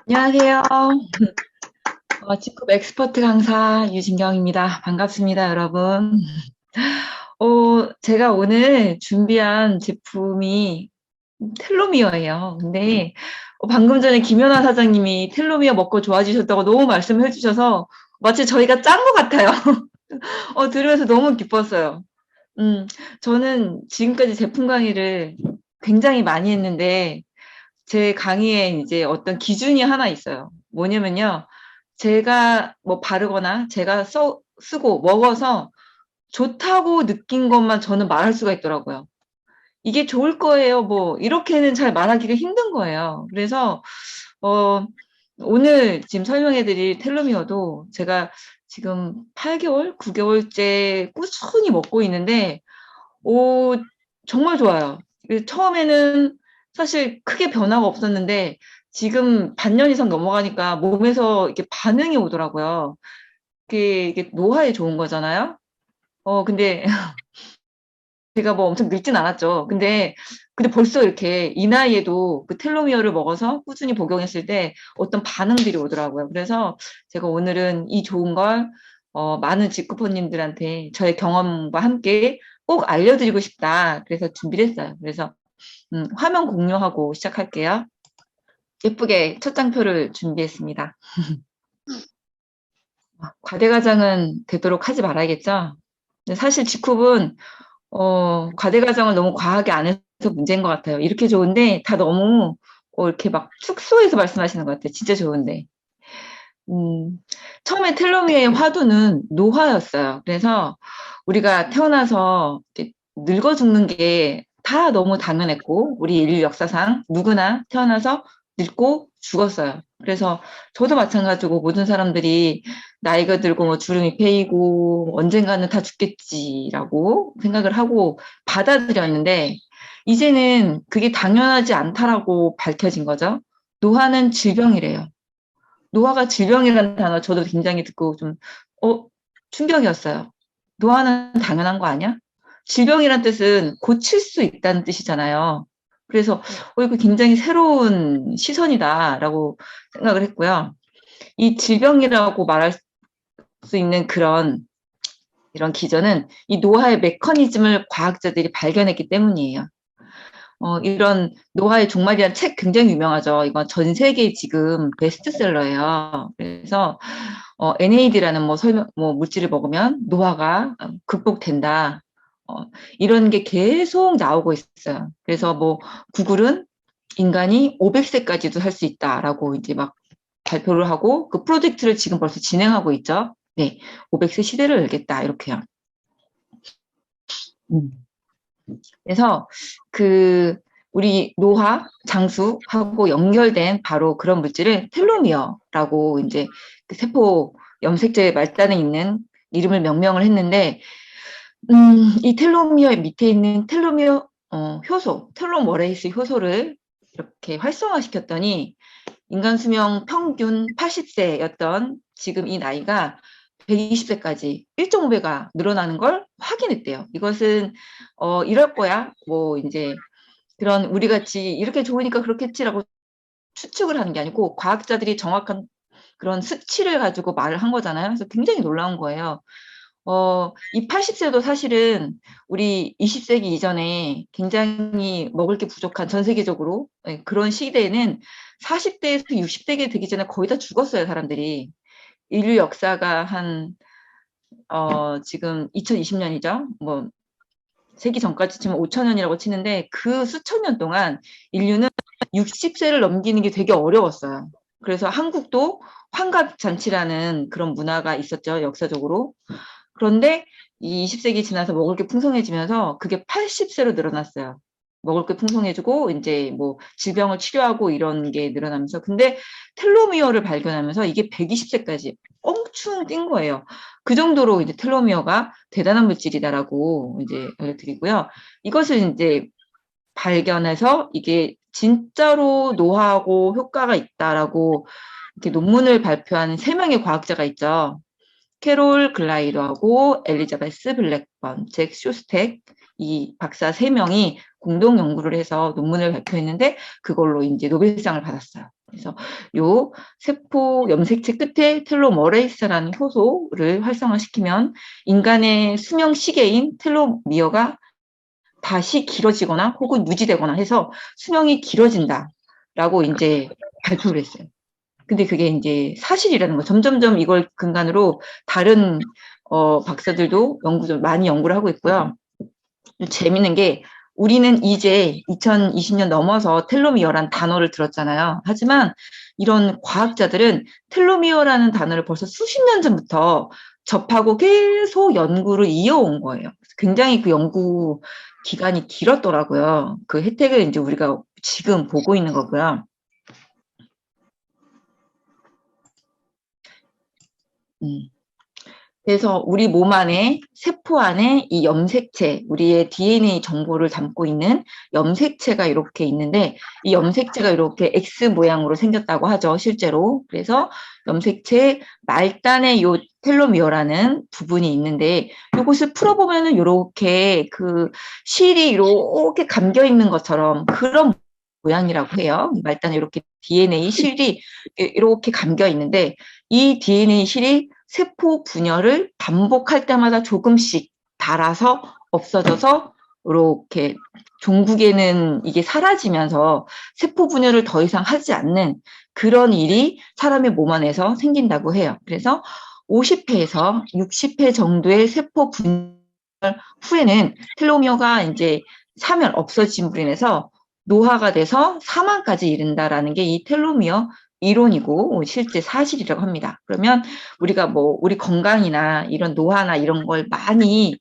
안녕하세요. 직급 엑스퍼트 강사 유진경입니다. 반갑습니다, 여러분. 제가 오늘 준비한 제품이 텔로미어예요. 근데 방금 전에 김연아 사장님이 텔로미어 먹고 좋아지셨다고 너무 말씀해 주셔서 마치 저희가 짠 것 같아요. 들으면서 너무 기뻤어요. 음, 저는 지금까지 제품 강의를 굉장히 많이 했는데 제 강의에 이제 어떤 기준이 하나 있어요. 뭐냐면요. 제가 뭐 바르거나 제가 쓰고 먹어서 좋다고 느낀 것만 저는 말할 수가 있더라고요. 이게 좋을 거예요. 뭐 이렇게는 잘 말하기가 힘든 거예요. 그래서 어 오늘 지금 설명해 드릴 텔로미어도 제가 지금 8개월, 9개월째 꾸준히 먹고 있는데 오, 정말 좋아요. 처음에는 사실 크게 변화가 없었는데 지금 반년 이상 넘어가니까 몸에서 이렇게 반응이 오더라고요. 이게 노화에 좋은 거잖아요. 근데 제가 뭐 엄청 늙진 않았죠. 근데 벌써 이렇게 이 나이에도 그 텔로미어를 먹어서 꾸준히 복용했을 때 어떤 반응들이 오더라고요. 그래서 제가 오늘은 이 좋은 걸 많은 직구퍼님들한테 저의 경험과 함께 꼭 알려드리고 싶다. 그래서 준비를 했어요. 그래서 화면 공유하고 시작할게요. 예쁘게 첫 장표를 준비했습니다. 과대과장은 되도록 하지 말아야겠죠? 근데 사실 직kup은 과대과정을 너무 과하게 안 해서 문제인 것 같아요. 이렇게 좋은데 다 너무 이렇게 막 축소해서 말씀하시는 것 같아요. 진짜 좋은데. 음, 처음에 텔로미어의 화두는 노화였어요. 그래서 우리가 태어나서 이렇게 늙어 죽는 게 다 너무 당연했고, 우리 인류 역사상 누구나 태어나서 늙고 죽었어요. 그래서 저도 마찬가지고 모든 사람들이 나이가 들고 뭐 주름이 패이고 언젠가는 다 죽겠지라고 생각을 하고 받아들였는데, 이제는 그게 당연하지 않다라고 밝혀진 거죠. 노화는 질병이래요. 노화가 질병이라는 단어 저도 굉장히 듣고 좀, 어, 충격이었어요. 노화는 당연한 거 아니야? 질병이란 뜻은 고칠 수 있다는 뜻이잖아요. 그래서, 이거 굉장히 새로운 시선이다라고 생각을 했고요. 이 질병이라고 말할 수 있는 이런 기전은 이 노화의 메커니즘을 과학자들이 발견했기 때문이에요. 이런 노화의 종말이라는 책 굉장히 유명하죠. 이건 전 세계 지금 베스트셀러예요. 그래서 NAD라는 뭐 물질을 먹으면 노화가 극복된다. 어, 이런 게 계속 나오고 있어요. 그래서 뭐 구글은 인간이 500세까지도 살 수 있다라고 이제 막 발표를 하고 그 프로젝트를 지금 벌써 진행하고 있죠. 네, 500세 시대를 열겠다 이렇게요. 음. 그래서 그 우리 노화, 장수하고 연결된 바로 그런 물질을 텔로미어라고 이제 그 세포 염색체 말단에 있는 이름을 명명을 했는데, 이 텔로미어 밑에 있는 텔로미어 효소, 텔로머레이스 효소를 이렇게 활성화시켰더니 인간 수명 평균 80세였던 지금 이 나이가 120세까지 1.5배가 늘어나는 걸 확인했대요. 이것은 이럴 거야. 뭐 이제 그런 우리 같이 이렇게 좋으니까 그렇겠지라고 추측을 하는 게 아니고 과학자들이 정확한 그런 수치를 가지고 말을 한 거잖아요. 그래서 굉장히 놀라운 거예요. 이 80세도 사실은 우리 20세기 이전에 굉장히 먹을 게 부족한 전 세계적으로 그런 시대에는 40대에서 60대가 되기 전에 거의 다 죽었어요, 사람들이. 인류 역사가 지금 2020년이죠. 뭐, 세기 전까지 치면 5천 년이라고 치는데 그 수천 년 동안 인류는 60세를 넘기는 게 되게 어려웠어요. 그래서 한국도 환갑잔치라는 그런 문화가 있었죠, 역사적으로. 그런데 이 20세기 지나서 먹을 게 풍성해지면서 그게 80세로 늘어났어요. 먹을 게 풍성해지고 이제 뭐 질병을 치료하고 이런 게 늘어나면서 근데 텔로미어를 발견하면서 이게 120세까지 껑충 뛴 거예요. 그 정도로 이제 텔로미어가 대단한 물질이다라고 이제 알려드리고요. 이것을 이제 발견해서 이게 진짜로 노화하고 효과가 있다라고 이렇게 논문을 발표한 세 명의 과학자가 있죠. 캐롤 글라이더하고 엘리자베스 블랙번, 잭 쇼스텍 이 박사 3명이 공동 연구를 해서 논문을 발표했는데 그걸로 이제 노벨상을 받았어요. 그래서 요 세포 염색체 끝에 텔로머레이스라는 효소를 활성화시키면 인간의 수명 시계인 텔로미어가 다시 길어지거나 혹은 유지되거나 해서 수명이 길어진다라고 이제 발표를 했어요. 근데 그게 이제 사실이라는 거. 점점점 이걸 근간으로 다른 박사들도 많이 연구를 하고 있고요. 재밌는 게 우리는 이제 2020년 넘어서 텔로미어란 단어를 들었잖아요. 하지만 이런 과학자들은 텔로미어라는 단어를 벌써 수십 년 전부터 접하고 계속 연구를 이어온 거예요. 굉장히 그 연구 기간이 길었더라고요. 그 혜택을 이제 우리가 지금 보고 있는 거고요. 그래서 우리 몸 안에, 세포 안에 이 염색체, 우리의 DNA 정보를 담고 있는 염색체가 이렇게 있는데, 이 염색체가 이렇게 X 모양으로 생겼다고 하죠, 실제로. 그래서 염색체 말단에 요 텔로미어라는 부분이 있는데, 요것을 풀어보면은 요렇게 그 실이 이렇게 감겨 있는 것처럼 그런 모양이라고 해요. 말단에 이렇게 DNA 실이 이렇게 감겨 있는데, 이 DNA 실이 세포 분열을 반복할 때마다 조금씩 닳아서 없어져서 이렇게 종국에는 이게 사라지면서 세포 분열을 더 이상 하지 않는 그런 일이 사람의 몸 안에서 생긴다고 해요. 그래서 50회에서 60회 정도의 세포 분열 후에는 텔로미어가 이제 사면 없어짐으로 인해서 노화가 돼서 사망까지 이른다라는 게 이 텔로미어 이론이고 실제 사실이라고 합니다. 그러면 우리가 뭐 우리 건강이나 이런 노화나 이런 걸 많이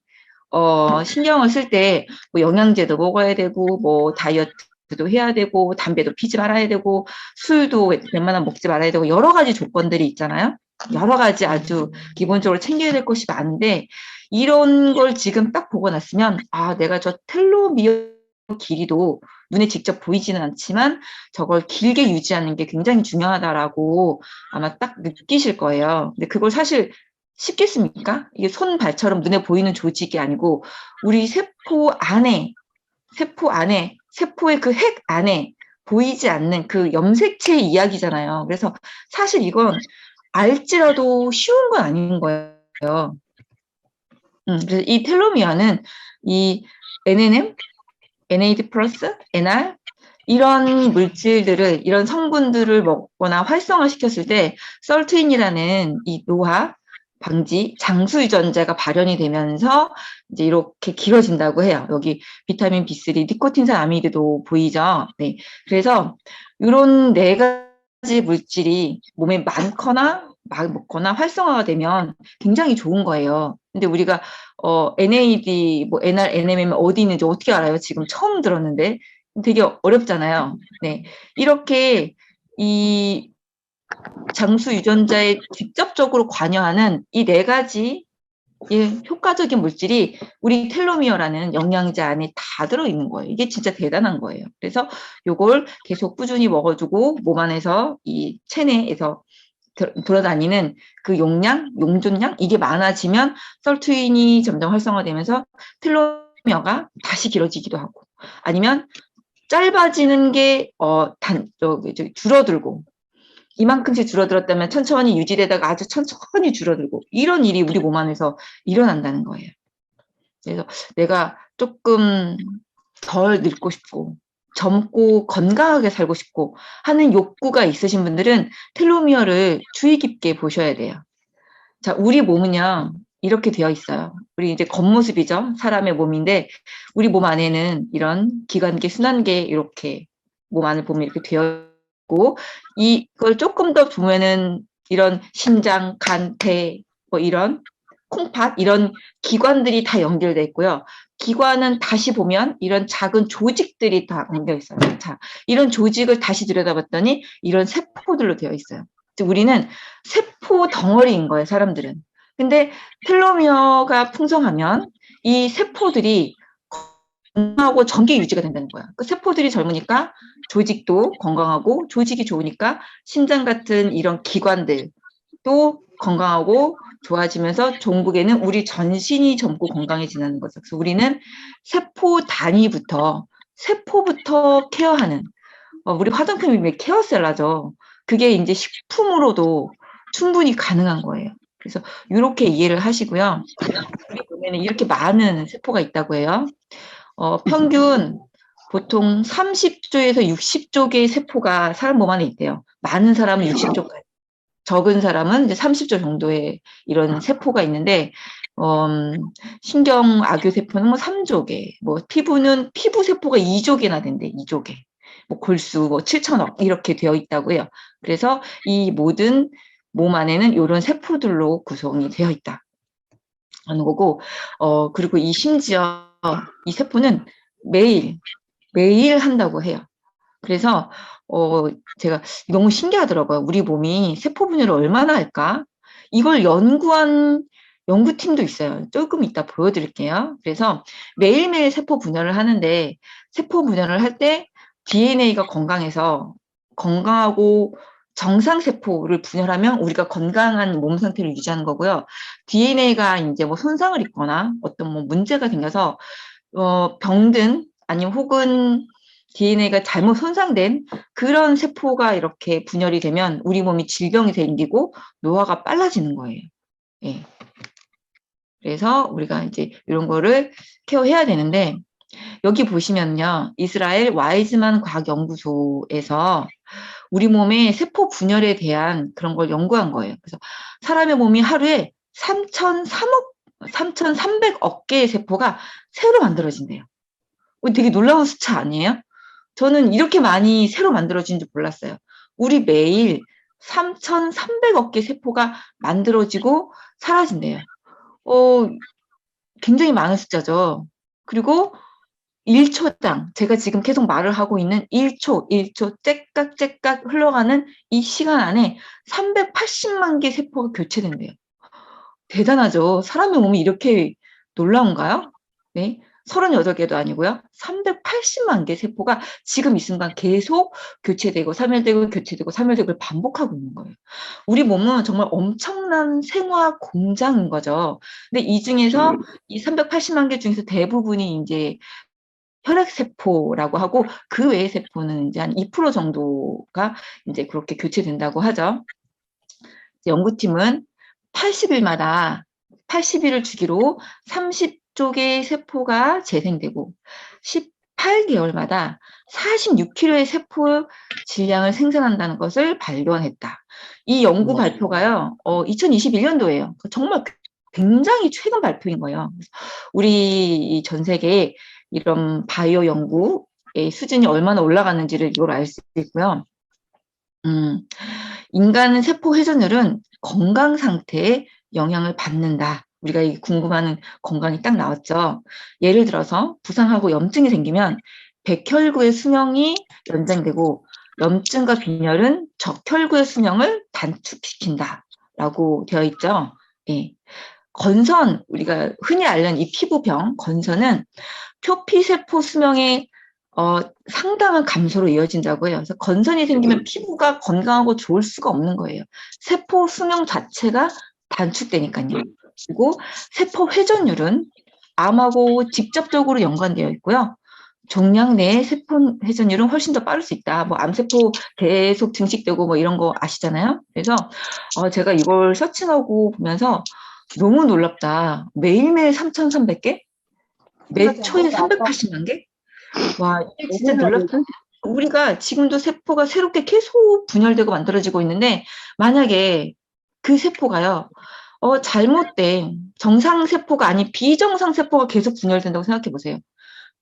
신경을 쓸 때 뭐 영양제도 먹어야 되고 뭐 다이어트도 해야 되고 담배도 피지 말아야 되고 술도 웬만하면 먹지 말아야 되고 여러 가지 조건들이 있잖아요. 여러 가지 아주 기본적으로 챙겨야 될 것이 많은데 이런 걸 지금 딱 보고 났으면 아 내가 저 텔로미어 길이도 눈에 직접 보이지는 않지만 저걸 길게 유지하는 게 굉장히 중요하다라고 아마 딱 느끼실 거예요. 근데 그걸 사실 쉽겠습니까? 이게 손, 발처럼 눈에 보이는 조직이 아니고 우리 세포의 그 핵 안에 보이지 않는 그 염색체의 이야기잖아요. 그래서 사실 이건 알지라도 쉬운 건 아닌 거예요. 그래서 이 텔로미어는 이 NNM, NAD 플러스, NR 이런 물질들을 이런 성분들을 먹거나 활성화시켰을 때 설트인이라는 이 노화 방지 장수 유전자가 발현이 되면서 이제 이렇게 길어진다고 해요. 여기 비타민 B3, 니코틴산 아미드도 보이죠. 네. 그래서 이런 4가지 물질이 몸에 많거나 막 먹거나 활성화가 되면 굉장히 좋은 거예요. 근데 우리가 NAD, 뭐 NR, NMM 어디 있는지 어떻게 알아요? 지금 처음 들었는데 되게 어렵잖아요. 네. 이렇게 이 장수 유전자에 직접적으로 관여하는 이 4가지 효과적인 물질이 우리 텔로미어라는 영양제 안에 다 들어있는 거예요. 이게 진짜 대단한 거예요. 그래서 요걸 계속 꾸준히 먹어주고 몸 안에서 이 체내에서 돌아다니는 그 용존량 이게 많아지면 설트윈이 점점 활성화되면서 텔로미어가 다시 길어지기도 하고 아니면 짧아지는 게 줄어들고 이만큼씩 줄어들었다면 천천히 유지되다가 아주 천천히 줄어들고 이런 일이 우리 몸 안에서 일어난다는 거예요. 그래서 내가 조금 덜 늙고 싶고 젊고 건강하게 살고 싶고 하는 욕구가 있으신 분들은 텔로미어를 주의 깊게 보셔야 돼요. 자, 우리 몸은요, 이렇게 되어 있어요. 우리 이제 겉모습이죠. 사람의 몸인데, 우리 몸 안에는 이런 기관계, 순환계, 이렇게 몸 안을 보면 이렇게 되어 있고, 이걸 조금 더 보면은 이런 심장, 간, 폐, 뭐 이런 콩팥, 이런 기관들이 다 연결되어 있고요. 기관은 다시 보면 이런 작은 조직들이 다 엉겨 있어요. 자, 이런 조직을 다시 들여다봤더니 이런 세포들로 되어 있어요. 우리는 세포 덩어리인 거예요, 사람들은. 근데 텔로미어가 풍성하면 이 세포들이 건강하고 전기 유지가 된다는 거야. 그 세포들이 젊으니까 조직도 건강하고 조직이 좋으니까 심장 같은 이런 기관들도 건강하고 좋아지면서 종국에는 우리 전신이 젊고 건강해지는 거죠. 그래서 우리는 세포 단위부터 세포부터 케어하는 우리 화장품이 왜 케어셀라죠. 그게 이제 식품으로도 충분히 가능한 거예요. 그래서 이렇게 이해를 하시고요. 우리 몸에는 이렇게 많은 세포가 있다고 해요. 평균 보통 30조에서 60조 개의 세포가 사람 몸 안에 있대요. 많은 사람은 60조까지. 적은 사람은 이제 30조 정도의 이런 세포가 있는데, 신경 악유 세포는 뭐 3조 개, 뭐 피부는 피부 세포가 2조 개나 된대, 2조 개. 뭐 골수 뭐 7천억 이렇게 되어 있다고 해요. 그래서 이 모든 몸 안에는 이런 세포들로 구성이 되어 있다 하는 거고, 그리고 이 심지어 이 세포는 매일 한다고 해요. 그래서 제가 너무 신기하더라고요. 우리 몸이 세포 분열을 얼마나 할까? 이걸 연구한 연구팀도 있어요. 조금 이따 보여드릴게요. 그래서 매일매일 세포 분열을 하는데 세포 분열을 할 때 DNA가 건강해서 건강하고 정상 세포를 분열하면 우리가 건강한 몸 상태를 유지하는 거고요. DNA가 이제 뭐 손상을 입거나 어떤 뭐 문제가 생겨서 병든 아니면 혹은 DNA가 잘못 손상된 그런 세포가 이렇게 분열이 되면 우리 몸이 질병이 생기고 노화가 빨라지는 거예요. 예. 그래서 우리가 이제 이런 거를 케어해야 되는데 여기 보시면요. 이스라엘 와이즈만 과학연구소에서 우리 몸의 세포 분열에 대한 그런 걸 연구한 거예요. 그래서 사람의 몸이 하루에 3,300억 개의 세포가 새로 만들어진대요. 되게 놀라운 숫자 아니에요? 저는 이렇게 많이 새로 만들어진 줄 몰랐어요. 우리 매일 3,300억 개 세포가 만들어지고 사라진대요. 굉장히 많은 숫자죠. 그리고 1초당, 제가 지금 계속 말을 하고 있는 1초, 째깍째깍 흘러가는 이 시간 안에 380만 개 세포가 교체된대요. 대단하죠. 사람의 몸이 이렇게 놀라운가요? 네. 38개도 아니고요. 380만 개 세포가 지금 이 순간 계속 교체되고 사멸되고 교체되고 사멸되고 반복하고 있는 거예요. 우리 몸은 정말 엄청난 생화 공장인 거죠. 근데 이 중에서 이 380만 개 중에서 대부분이 이제 혈액세포라고 하고 그 외의 세포는 이제 한 2% 정도가 이제 그렇게 교체된다고 하죠. 연구팀은 80일을 주기로 30조 개의 세포가 재생되고 18개월마다 46kg의 세포 질량을 생산한다는 것을 발견했다. 이 연구 발표가요, 2021년도예요. 정말 굉장히 최근 발표인 거예요. 우리 전 세계에 이런 바이오 연구의 수준이 얼마나 올라갔는지를 이걸 알 수 있고요. 인간 세포 회전율은 건강 상태에 영향을 받는다. 우리가 이 궁금한 건강이 딱 나왔죠. 예를 들어서 부상하고 염증이 생기면 백혈구의 수명이 연장되고 염증과 빈혈은 적혈구의 수명을 단축시킨다라고 되어 있죠. 예. 건선, 우리가 흔히 알는 이 피부병, 건선은 표피세포 수명의 상당한 감소로 이어진다고 해요. 그래서 건선이 생기면 피부가 건강하고 좋을 수가 없는 거예요. 세포 수명 자체가 단축되니까요. 그리고 세포 회전율은 암하고 직접적으로 연관되어 있고요. 종양 내의 세포 회전율은 훨씬 더 빠를 수 있다. 뭐 암세포 계속 증식되고 뭐 이런 거 아시잖아요. 그래서 제가 이걸 서칭하고 보면서 너무 놀랍다. 매일매일 3,300개? 매 초에 380만 개? 와, 이게 진짜 놀랍다. 우리가 지금도 세포가 새롭게 계속 분열되고 만들어지고 있는데 만약에 그 세포가요, 잘못된 정상 세포가 아닌 비정상 세포가 계속 분열된다고 생각해 보세요.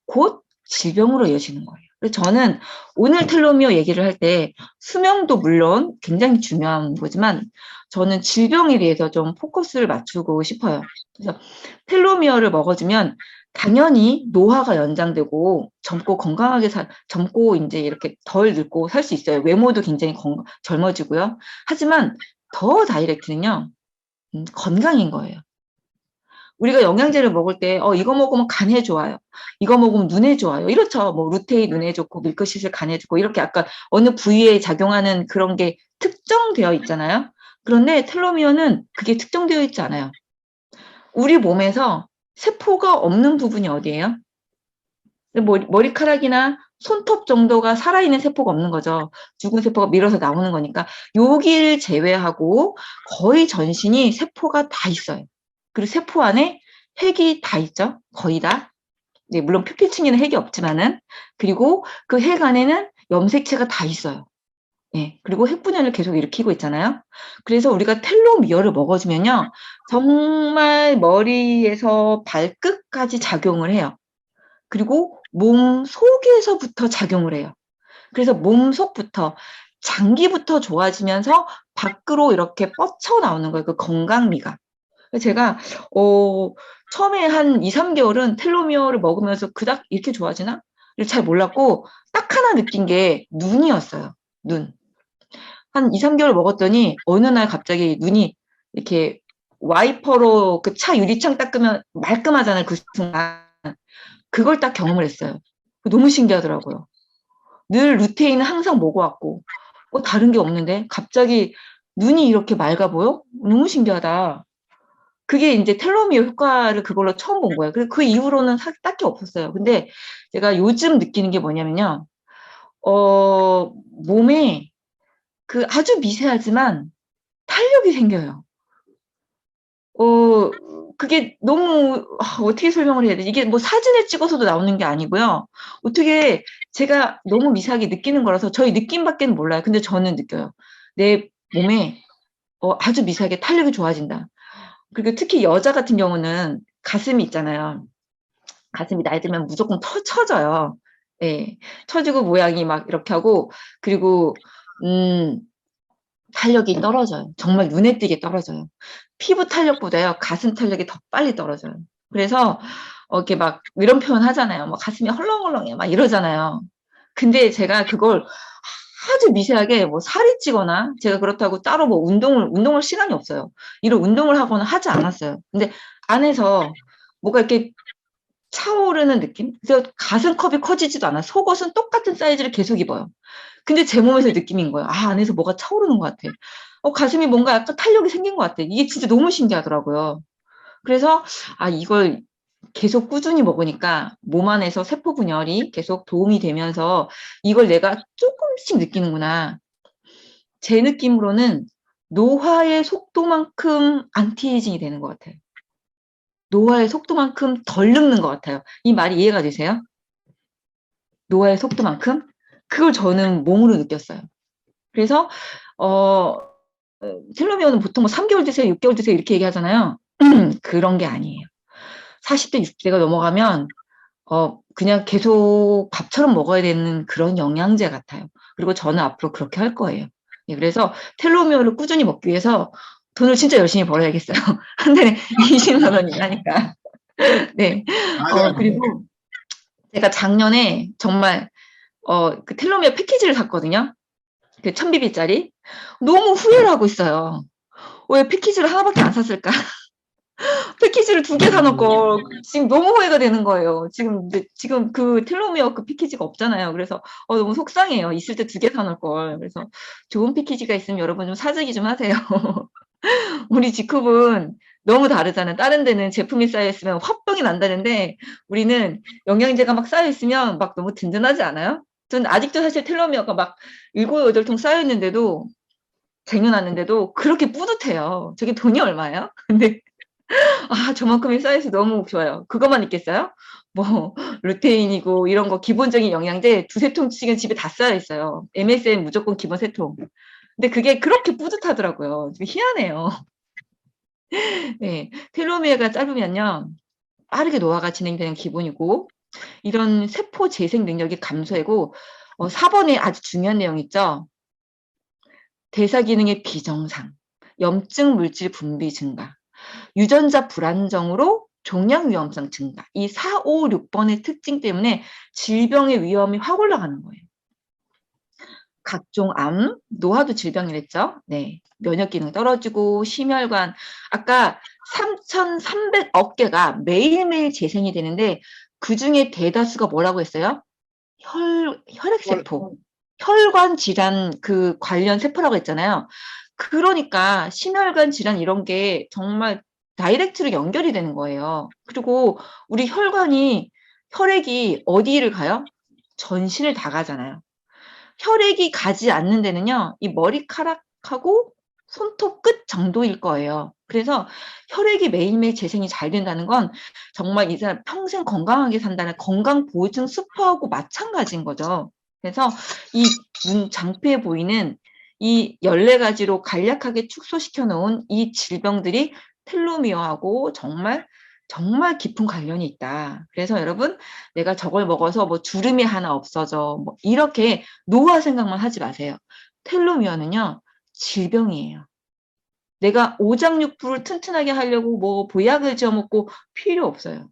곧 질병으로 이어지는 거예요. 그래서 저는 오늘 텔로미어 얘기를 할 때 수명도 물론 굉장히 중요한 거지만 저는 질병에 대해서 좀 포커스를 맞추고 싶어요. 그래서 텔로미어를 먹어주면 당연히 노화가 연장되고 젊고 건강하게 젊고 이제 이렇게 덜 늙고 살 수 있어요. 외모도 굉장히 젊어지고요. 하지만 더 다이렉트는요, 건강인 거예요. 우리가 영양제를 먹을 때, 이거 먹으면 간에 좋아요. 이거 먹으면 눈에 좋아요. 이렇죠. 뭐, 루테인 눈에 좋고, 밀크시슬 간에 좋고, 이렇게 약간 어느 부위에 작용하는 그런 게 특정되어 있잖아요. 그런데 텔로미어는 그게 특정되어 있지 않아요. 우리 몸에서 세포가 없는 부분이 어디예요? 머리카락이나 손톱 정도가 살아있는 세포가 없는 거죠. 죽은 세포가 밀어서 나오는 거니까 여기를 제외하고 거의 전신이 세포가 다 있어요. 그리고 세포 안에 핵이 다 있죠. 거의 다. 네, 물론 표피층에는 핵이 없지만은. 그리고 그 핵 안에는 염색체가 다 있어요. 예, 그리고 핵분열을 계속 일으키고 있잖아요. 그래서 우리가 텔로미어를 먹어주면요, 정말 머리에서 발끝까지 작용을 해요. 그리고 몸 속에서부터 작용을 해요. 그래서 몸 속부터, 장기부터 좋아지면서 밖으로 이렇게 뻗쳐 나오는 거예요. 그 건강미가. 제가 처음에 한 2~3개월은 텔로미어를 먹으면서 그닥 이렇게 좋아지나? 잘 몰랐고 딱 하나 느낀 게 눈이었어요. 눈. 한 2~3개월 먹었더니 어느 날 갑자기 눈이 이렇게 와이퍼로 그 차 유리창 닦으면 말끔하잖아요. 그 순간. 그걸 딱 경험을 했어요. 너무 신기하더라고요. 늘 루테인은 항상 먹어왔고 다른 게 없는데 갑자기 눈이 이렇게 맑아 보여? 너무 신기하다. 그게 이제 텔로미어 효과를 그걸로 처음 본 거예요. 그래서 그 이후로는 딱히 없었어요. 근데 제가 요즘 느끼는 게 뭐냐면요. 몸에 그 아주 미세하지만 탄력이 생겨요. 그게 너무 어떻게 설명을 해야 되지? 이게 뭐 사진을 찍어서도 나오는 게 아니고요. 어떻게 제가 너무 미세하게 느끼는 거라서 저희 느낌밖에는 몰라요. 근데 저는 느껴요. 내 몸에 아주 미세하게 탄력이 좋아진다. 그리고 특히 여자 같은 경우는 가슴이 있잖아요. 가슴이 나이 들면 무조건 처져요. 예. 처지고 모양이 막 이렇게 하고 그리고 탄력이 떨어져요. 정말 눈에 띄게 떨어져요. 피부 탄력보다요, 가슴 탄력이 더 빨리 떨어져요. 그래서 이렇게 막 이런 표현 하잖아요. 막 가슴이 헐렁헐렁해 막 이러잖아요. 근데 제가 그걸 아주 미세하게 뭐 살이 찌거나 제가 그렇다고 따로 뭐 운동을 시간이 없어요. 이런 운동을 하거나 하지 않았어요. 근데 안에서 뭐가 이렇게 차오르는 느낌? 그래서 가슴컵이 커지지도 않아요. 속옷은 똑같은 사이즈를 계속 입어요. 근데 제 몸에서 느낌인 거예요. 안에서 뭐가 차오르는 것 같아. 가슴이 뭔가 약간 탄력이 생긴 것 같아. 이게 진짜 너무 신기하더라고요. 그래서 이걸 계속 꾸준히 먹으니까 몸 안에서 세포 분열이 계속 도움이 되면서 이걸 내가 조금씩 느끼는구나. 제 느낌으로는 노화의 속도만큼 안티에이징이 되는 것 같아요. 노화의 속도만큼 덜 늙는 것 같아요. 이 말이 이해가 되세요? 노화의 속도만큼? 그걸 저는 몸으로 느꼈어요. 그래서 텔로미어는 보통 뭐 3개월 드세요, 6개월 드세요 이렇게 얘기하잖아요. 그런 게 아니에요. 40대, 60대가 넘어가면 그냥 계속 밥처럼 먹어야 되는 그런 영양제 같아요. 그리고 저는 앞으로 그렇게 할 거예요. 예, 그래서 텔로미어를 꾸준히 먹기 위해서 돈을 진짜 열심히 벌어야겠어요. 한 달에 20만 원이 하니까. 네. 맞아요. 그리고 제가 작년에 정말 그 텔로미어 패키지를 샀거든요. 그 1000BB짜리. 너무 후회를 하고 있어요. 왜 패키지를 하나밖에 안 샀을까? 패키지를 2개 사놓고 지금 너무 후회가 되는 거예요. 지금 그 텔로미어 그 패키지가 없잖아요. 그래서 너무 속상해요. 있을 때 2개 사놓을 걸. 그래서 좋은 패키지가 있으면 여러분 좀 사재기 좀 하세요. 우리 지쿰은 너무 다르잖아요. 다른 데는 제품이 쌓여있으면 화병이 난다는데 우리는 영양제가 막 쌓여있으면 막 너무 든든하지 않아요? 전 아직도 사실 텔로미어가 막 7~8통 쌓여있는데도 쟁여놨는데도 그렇게 뿌듯해요. 저게 돈이 얼마예요? 근데 저만큼이 쌓여서 너무 좋아요. 그것만 있겠어요? 뭐 루테인이고 이런 거 기본적인 영양제 2~3통씩은 집에 다 쌓여있어요. MSM 무조건 기본 3통. 근데 그게 그렇게 뿌듯하더라고요. 좀 희한해요. 네, 텔로미어가 짧으면요. 빠르게 노화가 진행되는 기본이고 이런 세포 재생 능력이 감소하고 4번에 아주 중요한 내용 있죠. 대사 기능의 비정상, 염증 물질 분비 증가, 유전자 불안정으로 종양 위험성 증가. 이 4, 5, 6번의 특징 때문에 질병의 위험이 확 올라가는 거예요. 각종 암, 노화도 질병이랬죠. 네. 면역 기능 떨어지고 심혈관 아까 3,300억 개가 매일매일 재생이 되는데 그중에 대다수가 뭐라고 했어요? 혈액세포. 혈관 질환 그 관련 세포라고 했잖아요. 그러니까 심혈관 질환 이런 게 정말 다이렉트로 연결이 되는 거예요. 그리고 우리 혈액이 어디를 가요? 전신을 다 가잖아요. 혈액이 가지 않는 데는요, 이 머리카락하고 손톱 끝 정도일 거예요. 그래서 혈액이 매일매일 재생이 잘 된다는 건 정말 이 사람 평생 건강하게 산다는 건강보증 수표하고 마찬가지인 거죠. 그래서 이 눈 장피에 보이는 이 14가지로 간략하게 축소시켜 놓은 이 질병들이 텔로미어하고 정말 깊은 관련이 있다. 그래서 여러분, 내가 저걸 먹어서 뭐 주름이 하나 없어져. 뭐 이렇게 노화 생각만 하지 마세요. 텔로미어는요, 질병이에요. 내가 오장육부를 튼튼하게 하려고 뭐 보약을 지어 먹고 필요 없어요.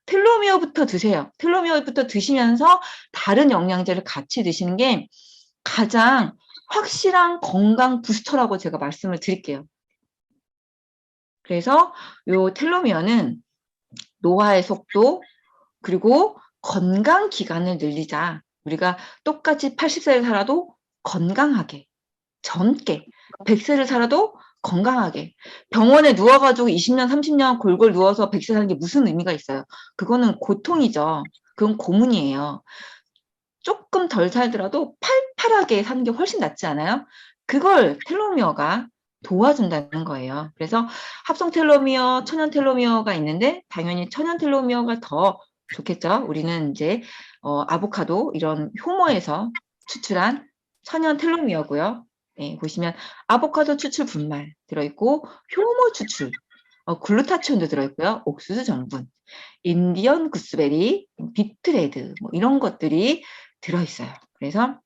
텔로미어부터 드세요. 텔로미어부터 드시면서 다른 영양제를 같이 드시는 게 가장 확실한 건강 부스터라고 제가 말씀을 드릴게요. 그래서 요 텔로미어는 노화의 속도, 그리고 건강 기간을 늘리자. 우리가 똑같이 80세를 살아도 건강하게, 젊게, 100세를 살아도 건강하게. 병원에 누워가지고 20년, 30년 골골 누워서 100세 사는 게 무슨 의미가 있어요? 그거는 고통이죠. 그건 고문이에요. 조금 덜 살더라도 팔팔하게 사는 게 훨씬 낫지 않아요? 그걸 텔로미어가 도와준다는 거예요. 그래서 합성 텔로미어, 천연 텔로미어가 있는데 당연히 천연 텔로미어가 더 좋겠죠. 우리는 이제 아보카도 이런 효모에서 추출한 천연 텔로미어고요. 네, 보시면 아보카도 추출 분말 들어있고 효모 추출, 글루타치온도 들어있고요. 옥수수 전분, 인디언 구스베리, 비트레드 뭐 이런 것들이 들어있어요. 그래서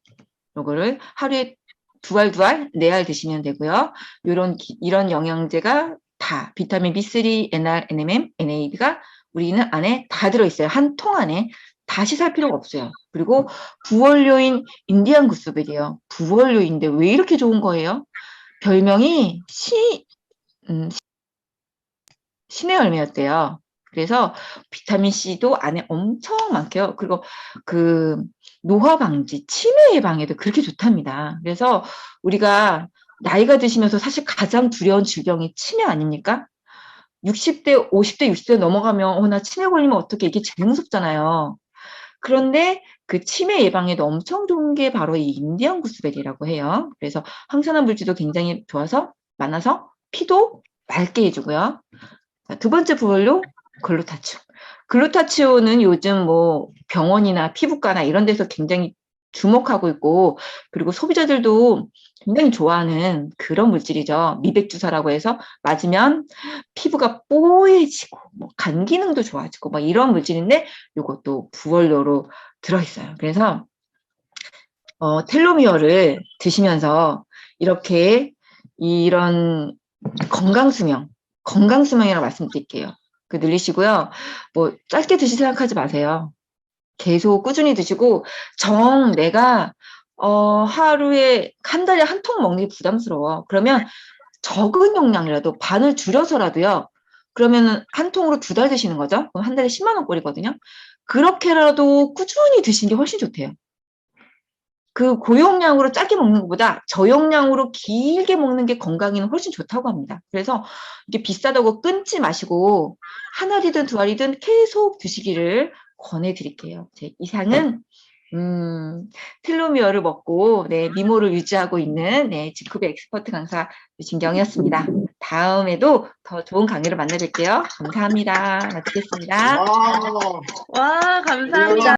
요거를 하루에 2알, 4알 드시면 되고요. 이런 영양제가 다 비타민 B3, NR, NMN, NAB가 우리는 안에 다 들어있어요. 한 통 안에 다시 살 필요가 없어요. 그리고 부원료인 인디안 구스베리예요. 부원료인데 왜 이렇게 좋은 거예요? 별명이 신의 열매였대요. 그래서 비타민 C도 안에 엄청 많고요. 그리고 그 노화 방지, 치매 예방에도 그렇게 좋답니다. 그래서 우리가 나이가 드시면서 사실 가장 두려운 질병이 치매 아닙니까? 60대, 50대, 60대 넘어가면 나 치매 걸리면 어떻게 이게 제일 무섭잖아요. 그런데 그 치매 예방에도 엄청 좋은 게 바로 이 인디언 구스베리라고 해요. 그래서 항산화 물질도 굉장히 좋아서 많아서 피도 맑게 해주고요. 두 번째 부분로 글루타치온. 글루타치온은 요즘 뭐 병원이나 피부과나 이런 데서 굉장히 주목하고 있고, 그리고 소비자들도 굉장히 좋아하는 그런 물질이죠. 미백 주사라고 해서 맞으면 피부가 뽀얘지고 뭐간 기능도 좋아지고 막 이런 물질인데 이것도 부원료로 들어있어요. 그래서 텔로미어를 드시면서 이렇게 이런 건강수명이라고 말씀드릴게요. 그 늘리시고요. 뭐 짧게 드실 생각하지 마세요. 계속 꾸준히 드시고 내가 하루에 한 달에 한 통 먹는 게 부담스러워. 그러면 적은 용량이라도 반을 줄여서라도요. 그러면은 한 통으로 2달 드시는 거죠. 그럼 한 달에 10만 원꼴이거든요. 그렇게라도 꾸준히 드시는 게 훨씬 좋대요. 그 고용량으로 짧게 먹는 것보다 저용량으로 길게 먹는 게 건강에는 훨씬 좋다고 합니다. 그래서 이게 비싸다고 끊지 마시고 한 알이든 2알이든 계속 드시기를 권해드릴게요. 제 이상은 텔로미어를 먹고 미모를 유지하고 있는 지쿠베 엑스퍼트 강사 유진경이었습니다. 다음에도 더 좋은 강의로 만나 뵐게요. 감사합니다. 마치겠습니다. 와, 와, 감사합니다.